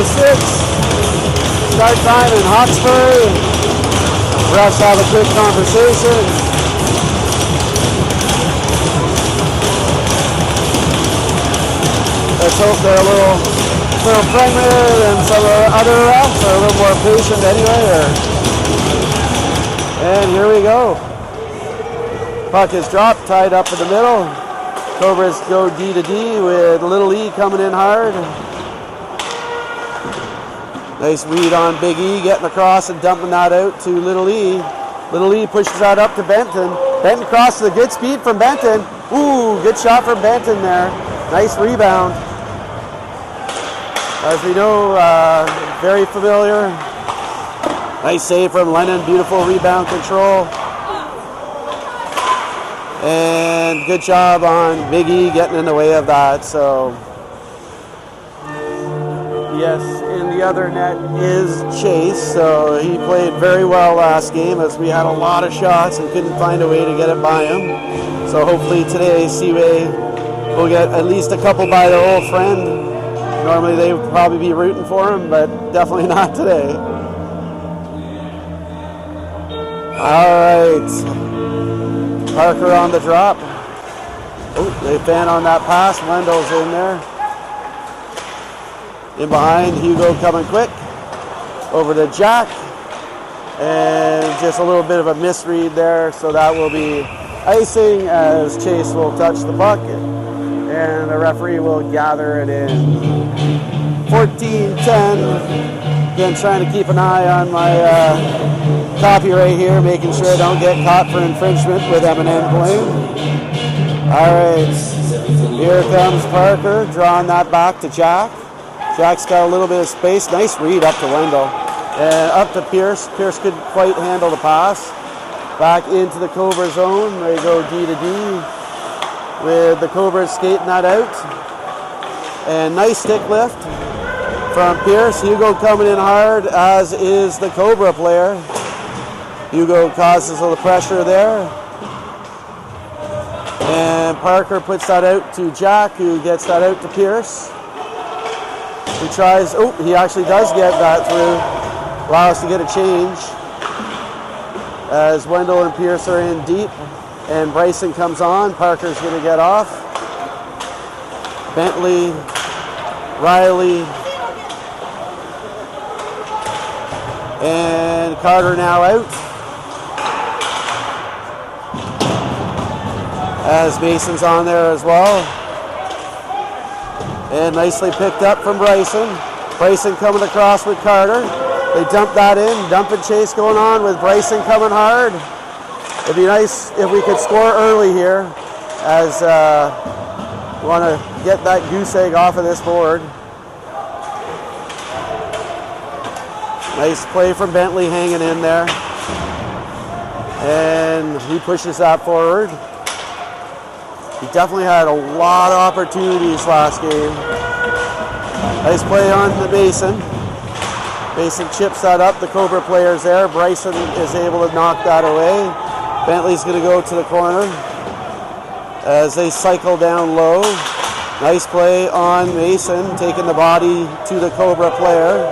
2:06. Start time in Hawkesbury. Refs have a quick conversation. Let's hope they're a little friendlier than some other refs, or a little more patient anyway. And here we go. Puck is dropped, tied up in the middle. Cobras go D to D with Little E coming in hard. Nice read on Big E, getting across and dumping that out to Little E. Little E pushes that up to Benton. Benton crosses a good speed from Benton. Ooh, good shot from Benton there. Nice rebound. As we know, very familiar. Nice save from Lennon, beautiful rebound control. And good job on Big E getting in the way of that. So, yes, in the other net is Chase. So he played very well last game, as we had a lot of shots and couldn't find a way to get it by him. So hopefully today Seaway will get at least a couple by their old friend. Normally they would probably be rooting for him, but definitely not today. All right. Parker on the drop. Oh, they fan on that pass. Wendell's in there. In behind, Hugo coming quick. Over to Jack. And just a little bit of a misread there, so that will be icing as Chase will touch the puck. And the referee will gather it in. 14-10. Again, trying to keep an eye on my copy right here, making sure I don't get caught for infringement with M&M playing. All right, here comes Parker, drawing that back to Jack. Jack's got a little bit of space. Nice read up to Wendell. And up to Pierce. Pierce couldn't quite handle the pass. Back into the Cobra zone. They go D to D with the Cobras skating that out. And nice stick lift from Pierce. Hugo coming in hard, as is the Cobra player. Hugo causes a little pressure there. And Parker puts that out to Jack, who gets that out to Pierce. He tries, oh, he actually does get that through. Allow us to get a change. As Wendell and Pierce are in deep. And Bryson comes on. Parker's going to get off. Bentley, Riley, and Carter now out. As Mason's on there as well. And nicely picked up from Bryson. Bryson coming across with Carter. They dump that in. Dump and chase going on with Bryson coming hard. It'd be nice if we could score early here, as we want to get that goose egg off of this board. Nice play from Bentley hanging in there. And he pushes that forward. He definitely had a lot of opportunities last game. Nice play on the Mason. Mason chips that up. The Cobra player's there. Bryson is able to knock that away. Bentley's going to go to the corner as they cycle down low. Nice play on Mason, taking the body to the Cobra player.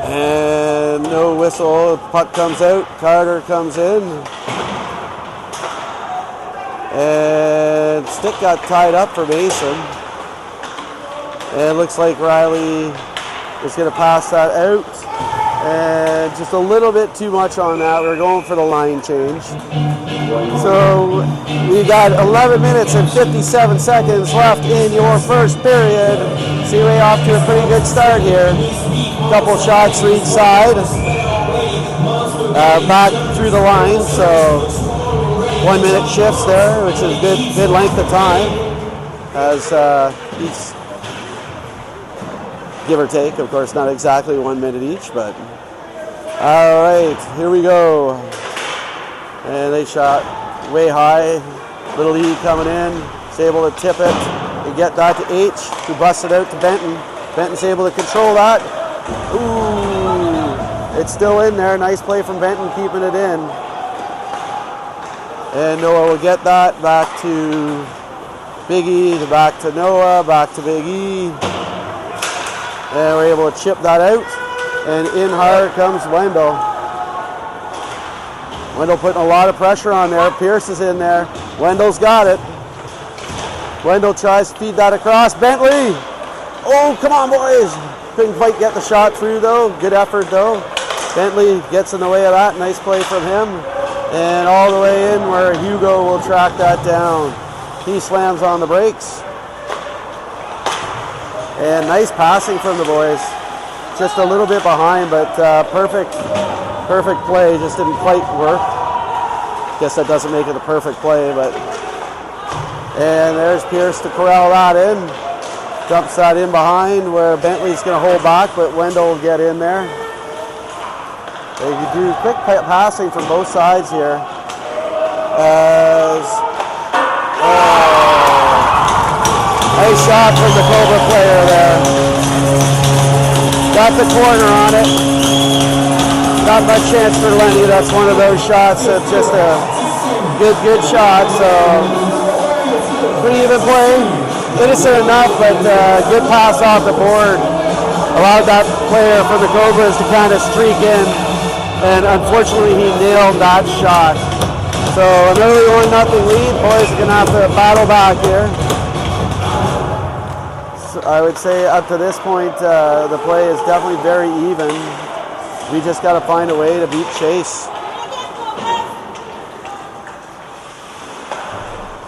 And no whistle. Puck comes out. Carter comes in. And stick got tied up for Mason. And it looks like Riley is going to pass that out. And just a little bit too much on that. We're going for the line change. So we got 11 minutes and 57 seconds left in your first period. Seaway off to a pretty good start here. Couple shots to each side. Back through the line, so 1 minute shifts there, which is good length of time. As each, give or take, of course, not exactly 1 minute each, but all right, here we go. And they shot way high. Little E coming in, is able to tip it and get that to H, who busted out to Benton. Benton's able to control that. Ooh, it's still in there. Nice play from Benton, keeping it in. And Noah will get that back to Big E back to Noah, back to Big E. And we're able to chip that out. And in hard comes Wendell. Wendell putting a lot of pressure on there. Pierce is in there. Wendell's got it. Wendell tries to feed that across. Bentley! Oh, come on, boys! Couldn't quite get the shot through, though. Good effort, though. Bentley gets in the way of that. Nice play from him. And all the way in where Hugo will track that down. He slams on the brakes. And nice passing from the boys. Just a little bit behind, but perfect play. Just didn't quite work. Guess that doesn't make it a perfect play, but... And there's Pierce to corral that in. Dumps that in behind where Bentley's going to hold back, but Wendell will get in there. They do quick passing from both sides here. Nice shot from the Cobra player there. Got the corner on it. Not much chance for Lenny. That's one of those shots that's just a good shot. So pretty even play. Innocent enough, but good pass off the board. Allowed that player for the Cobras to kind of streak in. And unfortunately, he nailed that shot. So an early 1-0 lead. Boys are going to have to battle back here. So I would say up to this point, the play is definitely very even. We just got to find a way to beat Chase.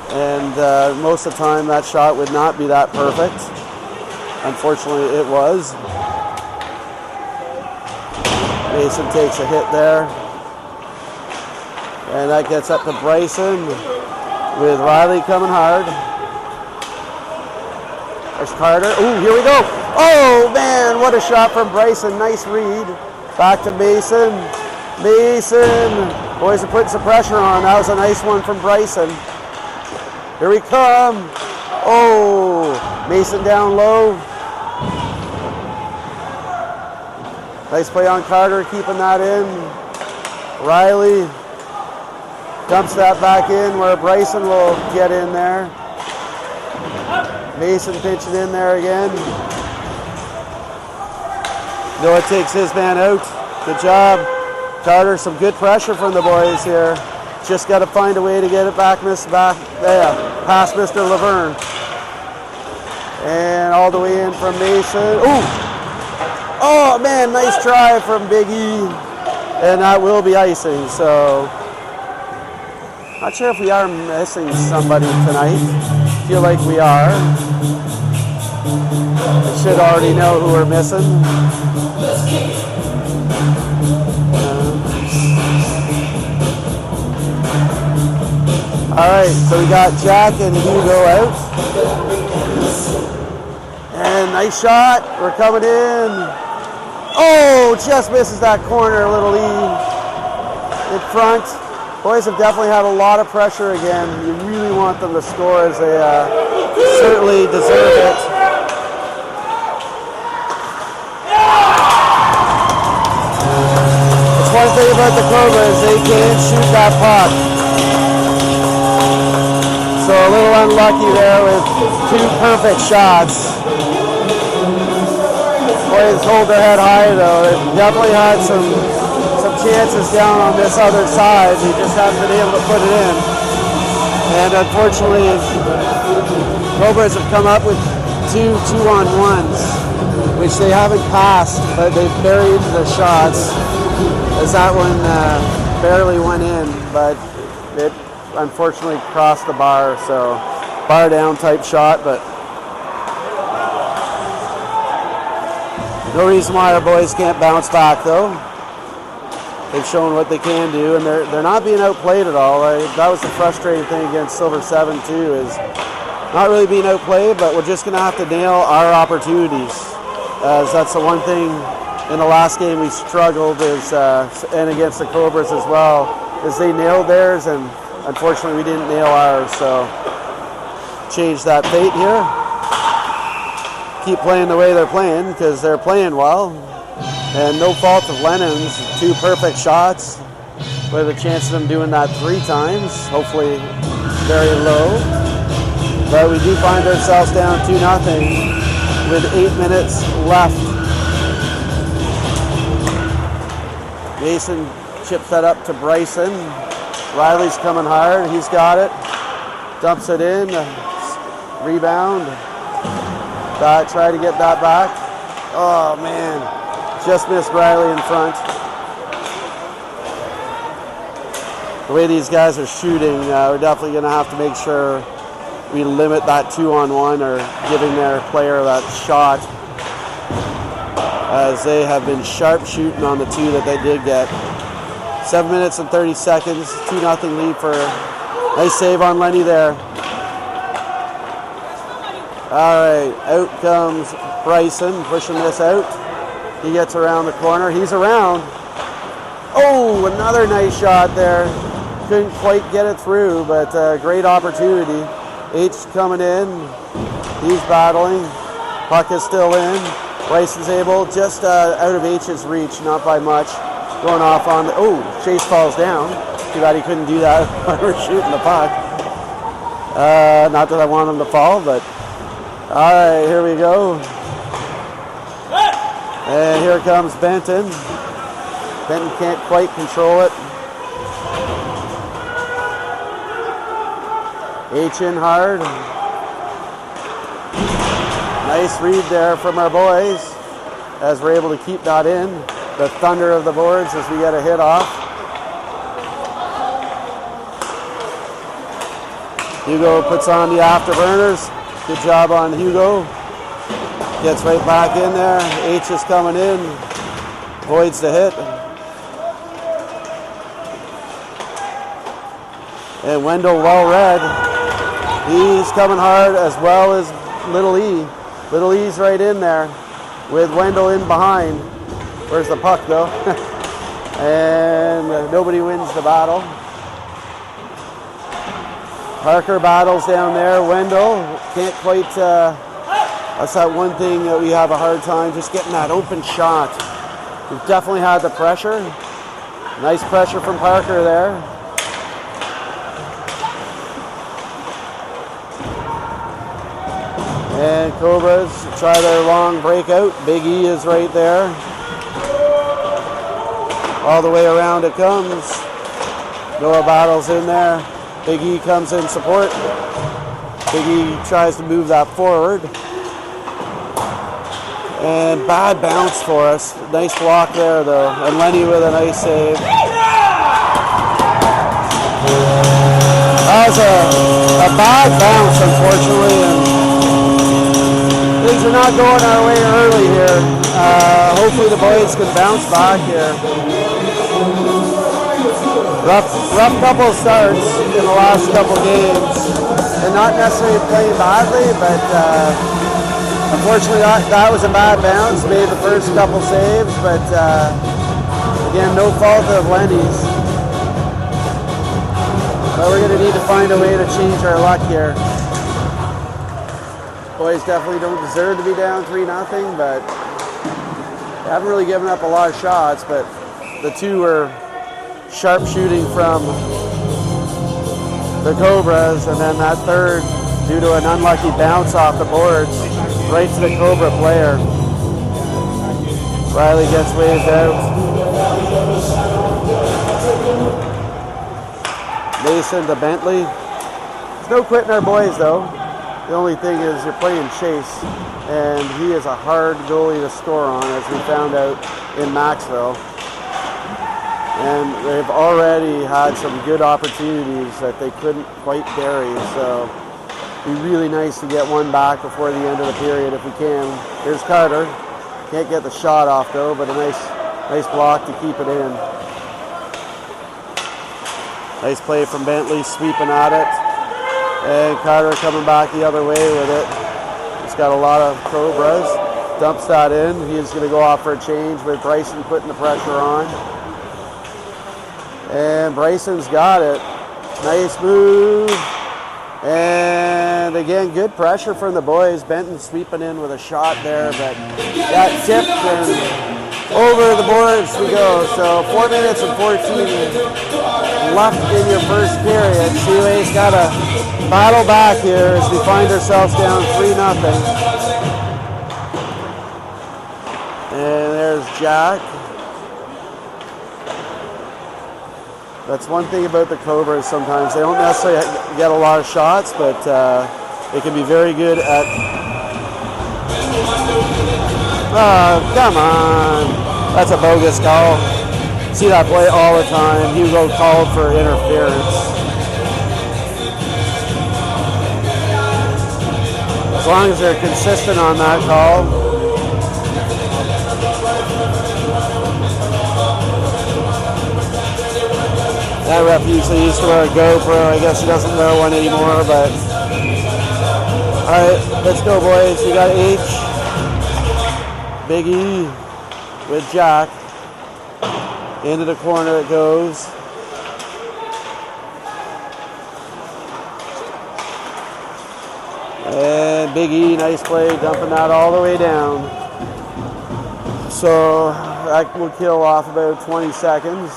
And most of the time, that shot would not be that perfect. Unfortunately, it was. Mason takes a hit there. And that gets up to Bryson with Riley coming hard. There's Carter. Ooh, here we go. Oh, man, what a shot from Bryson. Nice read. Back to Mason. Mason. Boys are putting some pressure on. That was a nice one from Bryson. Here we come. Oh, Mason down low. Nice play on Carter, keeping that in. Riley dumps that back in where Bryson will get in there. Mason pinching in there again. Noah takes his man out. Good job. Carter, some good pressure from the boys here. Just got to find a way to get it back there, past Mr. Laverne. And all the way in from Mason. Ooh! Oh, man, nice try from Big E. And that will be icing, so... Not sure if we are missing somebody tonight. Feel like we are. I should already know who we're missing. All right, so we got Jack and Hugo out. And nice shot. We're coming in. Oh, just misses that corner, little E in front. Boys have definitely had a lot of pressure again. You really want them to score as they certainly deserve it. It's one thing about the Cobras, they can shoot that puck. So a little unlucky there with two perfect shots. Boys hold their head high though. They've definitely had some chances down on this other side. They just haven't been able to put it in. And unfortunately, Cobras have come up with two 2-on-1s, which they haven't passed, but they've buried the shots. As that one barely went in, but it unfortunately crossed the bar. So bar down type shot, but no reason why our boys can't bounce back though. They've shown what they can do, and they're not being outplayed at all. That was the frustrating thing against Silver 7 too, is not really being outplayed, but we're just going to have to nail our opportunities. As that's the one thing in the last game we struggled is, and against the Cobras as well, is they nailed theirs, and unfortunately we didn't nail ours. So change that fate here. Keep playing the way they're playing because they're playing well. And no fault of Lennon's, two perfect shots with a chance of them doing that 3 times, hopefully very low. But we do find ourselves down 2-0 with 8 minutes left. Mason chips that up to Bryson. Riley's coming hard. He's got it. Dumps it in. Rebound. Try to get that back. Oh, man. Just missed Riley in front. The way these guys are shooting, we're definitely going to have to make sure we limit that 2-on-1 or giving their player that shot, as they have been sharp shooting on the 2 that they did get. 7 minutes and 30 seconds, 2-0 lead for nice save on Lenny there. All right, out comes Bryson, pushing this out. He gets around the corner. He's around. Oh, another nice shot there. Couldn't quite get it through, but great opportunity. H coming in. He's battling. Puck is still in. Bryson's able, just out of H's reach, not by much. Going off on the, oh, Chase falls down. Too bad he couldn't do that when we're shooting the puck. Not that I want him to fall, but all right, here we go. And here comes Benton. Benton can't quite control it. H in hard. Nice read there from our boys as we're able to keep that in. The thunder of the boards as we get a hit off. Hugo puts on the afterburners. Good job on Hugo. Gets right back in there. H is coming in. Voids the hit. And Wendell well read. He's coming hard as well as Little E. Little E's right in there with Wendell in behind. Where's the puck though? And nobody wins the battle. Parker battles down there. Wendell can't quite, that's that one thing that we have a hard time, just getting that open shot. We've definitely had the pressure. Nice pressure from Parker there. And Cobras try their long breakout. Big E is right there. All the way around it comes. Noah battles in there. Big E comes in support. Big E tries to move that forward. And bad bounce for us. Nice block there though. And Lenny with a nice save. That was a bad bounce, unfortunately. And things are not going our way early here. Hopefully the boys can bounce back here. Rough couple of starts in the last couple games, and not necessarily playing badly, but unfortunately that was a bad bounce. Made the first couple saves, but again, no fault of Lenny's. But we're going to need to find a way to change our luck here. Boys definitely don't deserve to be down 3-0, but they haven't really given up a lot of shots, but the 2 were sharp shooting from the Cobras, and then that third, due to an unlucky bounce off the boards, right to the Cobra player. Riley gets waved out. Mason to Bentley. There's no quitting our boys though. The only thing is you're playing Chase, and he is a hard goalie to score on, as we found out in Maxville. And they've already had some good opportunities that they couldn't quite bury. So it'd be really nice to get one back before the end of the period if we can. Here's Carter. Can't get the shot off though, but a nice block to keep it in. Nice play from Bentley, sweeping at it. And Carter coming back the other way with it. He's got a lot of Cobras. Dumps that in. He's going to go off for a change with Bryson putting the pressure on. And Bryson's got it. Nice move. And again, good pressure from the boys. Benton sweeping in with a shot there, but got tipped and over the boards we go. So 4 minutes and 14 left in your first period. CUA's got a battle back here as we find ourselves down 3-0. And there's Jack. That's one thing about the Cobras sometimes. They don't necessarily get a lot of shots, but they can be very good at... Oh, come on. That's a bogus call. See that play all the time. Hugo called for interference. As long as they're consistent on that call. That ref usually used to wear a GoPro. I guess he doesn't wear one anymore, but... Alright, let's go, boys. We got H. Big E with Jack. Into the corner it goes. And Big E, nice play, dumping that all the way down. So that will kill off about 20 seconds.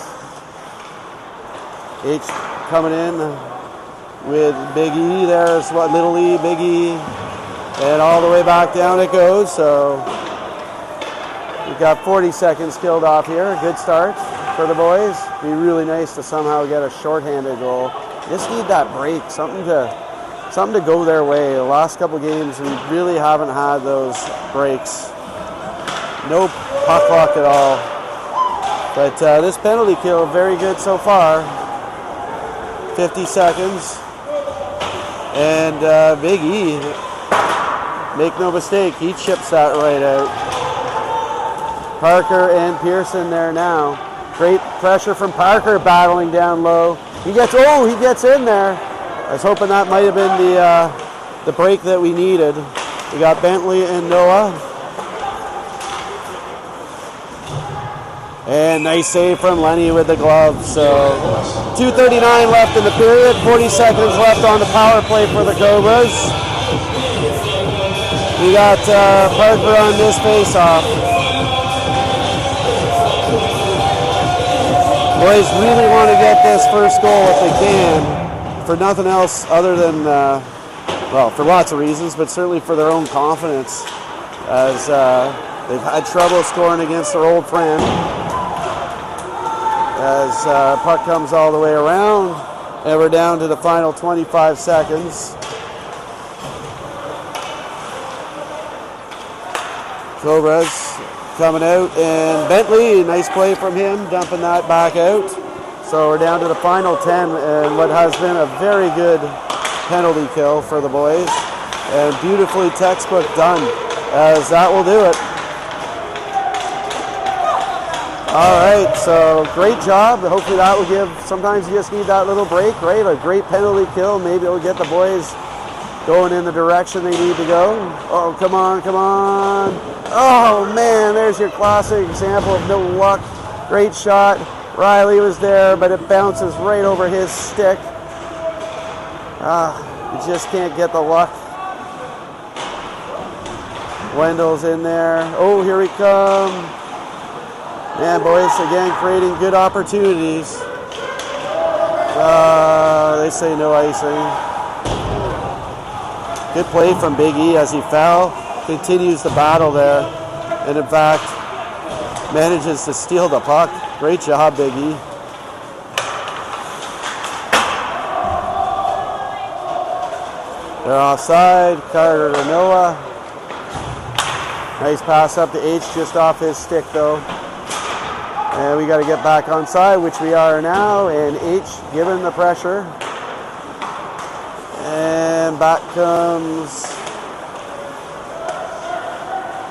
H coming in with Big E. There's what, little E, Big E. And all the way back down it goes. So we've got 40 seconds killed off here. Good start for the boys. Be really nice to somehow get a shorthanded goal. Just need that break, something to go their way. The last couple games we really haven't had those breaks. No puck luck at all. But this penalty kill, very good so far. 50 seconds. And Big E, make no mistake, he chips that right out. Parker and Pearson there now. Great pressure from Parker, battling down low. He gets in there. I was hoping that might have been the break that we needed. We got Bentley and Noah. And nice save from Lenny with the glove. So 2:39 left in the period. 40 seconds left on the power play for the Cobras. We got Parker on this face-off. Boys really want to get this first goal if they can, for nothing else other than, well, for lots of reasons, but certainly for their own confidence, as they've had trouble scoring against their old friend. As puck comes all the way around, and we're down to the final 25 seconds. Cobras coming out, and Bentley, nice play from him, dumping that back out. So we're down to the final 10, and what has been a very good penalty kill for the boys. And beautifully textbook done, as that will do it. All right, so great job. Hopefully that will give, sometimes you just need that little break, right? A great penalty kill. Maybe it'll get the boys going in the direction they need to go. Oh, come on, come on. Oh, man, there's your classic example of no luck. Great shot. Riley was there, but it bounces right over his stick. You just can't get the luck. Wendell's in there. Oh, here we come. Man, boys, again, creating good opportunities. They say no icing. Good play from Big E as he foul. Continues the battle there. And in fact, manages to steal the puck. Great job, Big E. They're offside. Carter to Noah. Nice pass up to H, just off his stick though. And we got to get back on side, which we are now. And H given the pressure. And back comes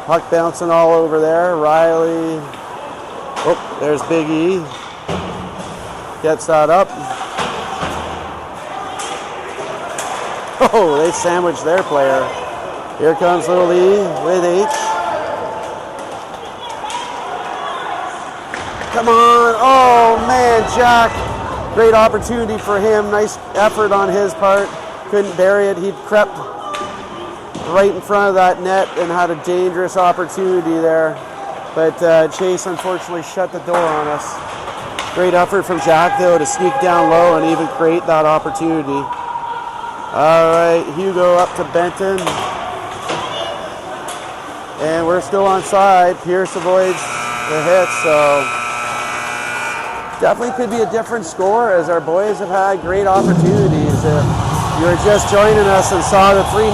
puck bouncing all over there. Riley. Oh, there's Big E. Gets that up. Oh, they sandwiched their player. Here comes Little E with H. Come on. Oh, man, Jack. Great opportunity for him. Nice effort on his part. Couldn't bury it. He crept right in front of that net and had a dangerous opportunity there. But Chase unfortunately shut the door on us. Great effort from Jack, though, to sneak down low and even create that opportunity. All right, Hugo up to Benton. And we're still onside. Pierce avoids the hit, so definitely could be a different score as our boys have had great opportunities. If you were just joining us and saw the 3-0